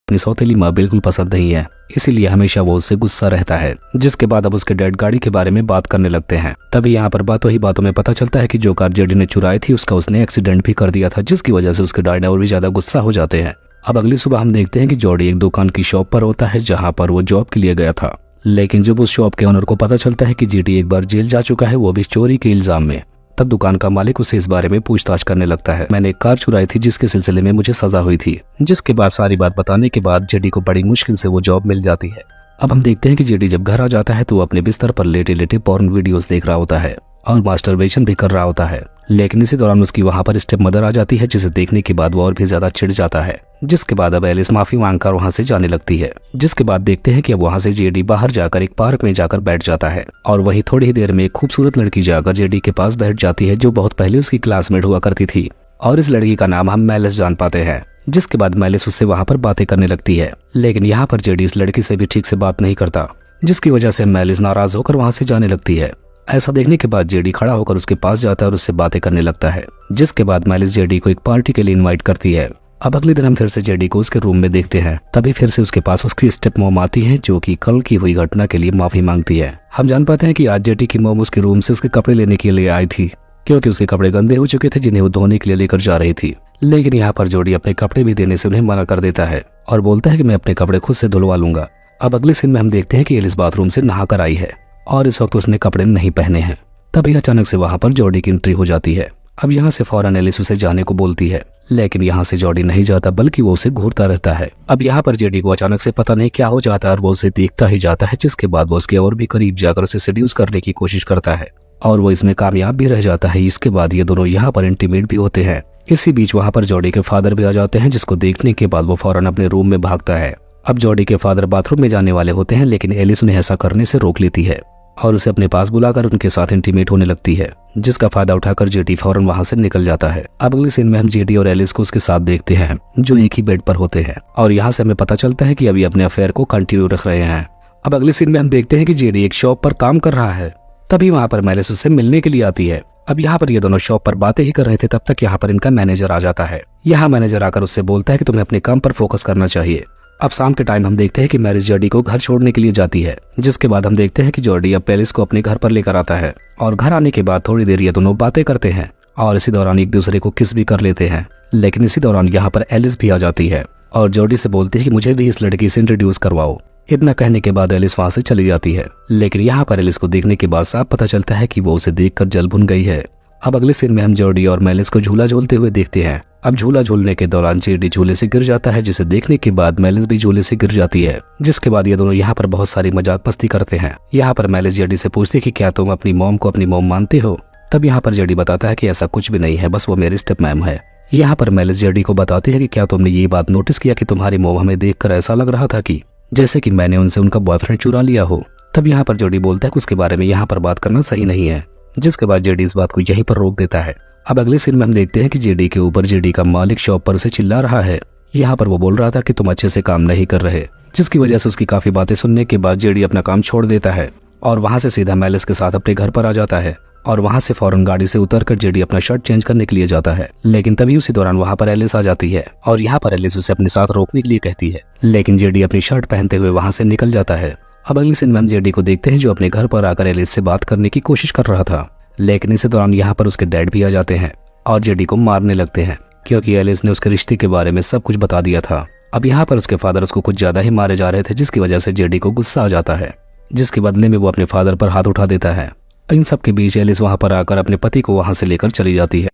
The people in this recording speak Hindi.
अपनी सौतेली माँ बिल्कुल पसंद नहीं है, इसीलिए हमेशा वो उससे गुस्सा रहता है। जिसके बाद अब उसके डैड गाड़ी के बारे में बात करने लगते हैं। तभी यहाँ पर बातों ही बातों में पता चलता है कि जो कार जेडी ने चुराई थी उसका उसने एक्सीडेंट भी कर दिया था, जिसकी वजह से उसके डैड और भी ज्यादा गुस्सा हो जाते हैं। अब अगली सुबह हम देखते हैं कि जॉडी एक दुकान की शॉप पर होता है जहाँ पर वो जॉब के लिए गया था। लेकिन जब उस शॉप के ओनर को पता चलता है कि जेडी एक बार जेल जा चुका है, वो भी चोरी के इल्जाम में, तब दुकान का मालिक उसे इस बारे में पूछताछ करने लगता है। मैंने एक कार चुराई थी जिसके सिलसिले में मुझे सजा हुई थी। जिसके बाद सारी बात बताने के बाद जेडी को बड़ी मुश्किल से वो जॉब मिल जाती है। अब हम देखते हैं कि जेडी जब घर आ जाता है तो वो अपने बिस्तर पर लेटे लेटे पॉर्न वीडियोस देख रहा होता है और मास्टरबेशन भी कर रहा होता है। लेकिन इसी दौरान उसकी वहां पर स्टेप मदर आ जाती है, जिसे देखने के बाद वो और भी ज्यादा चिढ़ जाता है। जिसके बाद अब एलिस माफी मांगकर वहां से जाने लगती है। जिसके बाद देखते हैं कि अब वहां से जेडी बाहर जाकर एक पार्क में जाकर बैठ जाता है और वहीं थोड़ी ही देर में एक खूबसूरत लड़की जाकर जेडी के पास बैठ जाती है, जो बहुत पहले उसकी क्लासमेट हुआ करती थी। और इस लड़की का नाम हम मेलिस जान पाते हैं। जिसके बाद मेलिस उससे वहां पर बातें करने लगती है, लेकिन यहाँ पर जेडी इस लड़की से भी ठीक से बात नहीं करता, जिसकी वजह से मेलिस नाराज होकर वहां से जाने लगती है। ऐसा देखने के बाद जेडी खड़ा होकर उसके पास जाता है और उससे बातें करने लगता है। जिसके बाद मेलिस जेडी को एक पार्टी के लिए इनवाइट करती है। अब अगले दिन हम फिर से जेडी को उसके रूम में देखते हैं। तभी फिर से उसके पास उसकी स्टेप मॉम आती है, जो कि कल की हुई घटना के लिए माफी मांगती है। हम जान पाते हैं कि आज जेडी की मॉम उसके रूम से उसके कपड़े लेने के लिए आई थी, क्योंकि उसके कपड़े गंदे हो चुके थे जिन्हें वो धोने के लिए लेकर जा रही थी। लेकिन यहाँ पर जेडी अपने कपड़े भी देने से उन्हें मना कर देता है और बोलता है कि मैं अपने कपड़े खुद से धुलवा लूंगा। अब अगले सीन में हम देखते हैं कि एलिस बाथरूम से नहा कर आई है और इस वक्त उसने कपड़े नहीं पहने हैं। तभी अचानक से वहां पर जॉडी की एंट्री हो जाती है। अब यहाँ से फौरन एलिस उसे जाने को बोलती है, लेकिन यहाँ से जॉडी नहीं जाता बल्कि वो उसे घूरता रहता है। अब यहाँ पर जेडी को अचानक से पता नहीं क्या हो जाता है और वो उसे देखता ही जाता है। जिसके बाद वो उसके और भी करीब जाकर उसे सेड्यूस करने की कोशिश करता है और वो इसमें कामयाब भी रह जाता है। इसके बाद ये दोनों यहाँ पर इंटीमेट भी होते हैं। इसी बीच वहाँ पर जॉडी के फादर भी आ जाते हैं, जिसको देखने के बाद वो फौरन अपने रूम में भागता है। अब जॉडी के फादर बाथरूम में जाने वाले होते हैं, लेकिन एलिस उन्हें ऐसा करने से रोक लेती है और उसे अपने पास बुलाकर उनके साथ इंटीमेट होने लगती है, जिसका फायदा उठाकर जेडी फौरन वहां से निकल जाता है। अब अगले सीन में हम जेडी और एलिस को उसके साथ देखते हैं, जो एक ही बेड पर होते हैं और यहाँ से हमें पता चलता है कि अभी अपने अफेयर को कंटिन्यू रख रहे हैं। अब अगले सीन में हम देखते हैं कि जेडी एक शॉप पर काम कर रहा है। तभी वहां पर मेलिस उससे मिलने के लिए आती है। अब यहाँ पर ये दोनों शॉप पर बातें ही कर रहे थे, तब तक यहाँ पर इनका मैनेजर आ जाता है। यहाँ मैनेजर आकर उससे बोलता है कि तुम्हें अपने काम पर फोकस करना चाहिए। अब शाम के टाइम हम देखते हैं कि मैरिज जॉडी को घर छोड़ने के लिए जाती है। जिसके बाद हम देखते हैं कि जॉडी अब पेलिस को अपने घर पर लेकर आता है और घर आने के बाद थोड़ी देर ये दोनों बातें करते हैं और इसी दौरान एक दूसरे को किस भी कर लेते हैं। लेकिन इसी दौरान यहाँ पर एलिस भी आ जाती है और जॉडी से बोलती है कि मुझे भी इस लड़की से इंट्रोड्यूस करवाओ। इतना कहने के बाद एलिस वहां से चली जाती है। लेकिन यहाँ पर एलिस को देखने के बाद साफ पता चलता है कि वो उसे देखकर जल भुन गई है। अब अगले सीन में हम जॉडी और मेलिस को झूला झूलते हुए देखते हैं। अब झूला झूलने के दौरान जेडी झूले से गिर जाता है, जिसे देखने के बाद मेलिस भी झूले से गिर जाती है। जिसके बाद ये दोनों यहाँ पर बहुत सारी मजाक मस्ती करते हैं। यहाँ पर मेलिस जेडी से पूछती है कि क्या तुम अपनी मॉम को अपनी मॉम मानते हो। तब यहाँ पर जेडी बताता है कि ऐसा कुछ भी नहीं है, बस वो मेरी स्टेप मैम है। यहाँ पर मेलिस जेडी को बताती है कि क्या तुमने ये बात नोटिस किया कि तुम्हारी मॉम हमें देखकर ऐसा लग रहा था कि जैसे कि मैंने उनसे उनका बॉयफ्रेंड चुरा लिया हो। तब यहाँ पर जेडी बोलता है कि उसके बारे में यहाँ पर बात करना सही नहीं है। जिसके बाद जेडी इस बात को यहीं पर रोक देता है। अब अगले सीन में हम देखते हैं कि जेडी के ऊपर जेडी का मालिक शॉप पर उसे चिल्ला रहा है। यहाँ पर वो बोल रहा था कि तुम अच्छे से काम नहीं कर रहे, जिसकी वजह से उसकी काफी बातें सुनने के बाद जेडी अपना काम छोड़ देता है और वहां से सीधा मेलिस के साथ अपने घर पर आ जाता है और वहां से फौरन गाड़ी से उतरकर जेडी अपना शर्ट चेंज करने के लिए जाता है। लेकिन तभी उसी दौरान वहां पर एलिस आ जाती है और यहाँ पर एलिस उसे अपने साथ रोकने के लिए कहती है, लेकिन जेडी अपनी शर्ट पहनते हुए वहां से निकल जाता है। अब अगले सीन में हम जेडी को देखते हैं, जो अपने घर पर आकर एलिस से बात करने की कोशिश कर रहा था। लेकिन इसी दौरान यहाँ पर उसके डैड भी आ जाते हैं और जेडी को मारने लगते हैं, क्योंकि एलिस ने उसके रिश्ते के बारे में सब कुछ बता दिया था। अब यहाँ पर उसके फादर उसको कुछ ज्यादा ही मारे जा रहे थे, जिसकी वजह से जेडी को गुस्सा आ जाता है, जिसके बदले में वो अपने फादर पर हाथ उठा देता है। इन सब के बीच एलिस वहां पर आकर अपने पति को वहां से लेकर चली जाती है।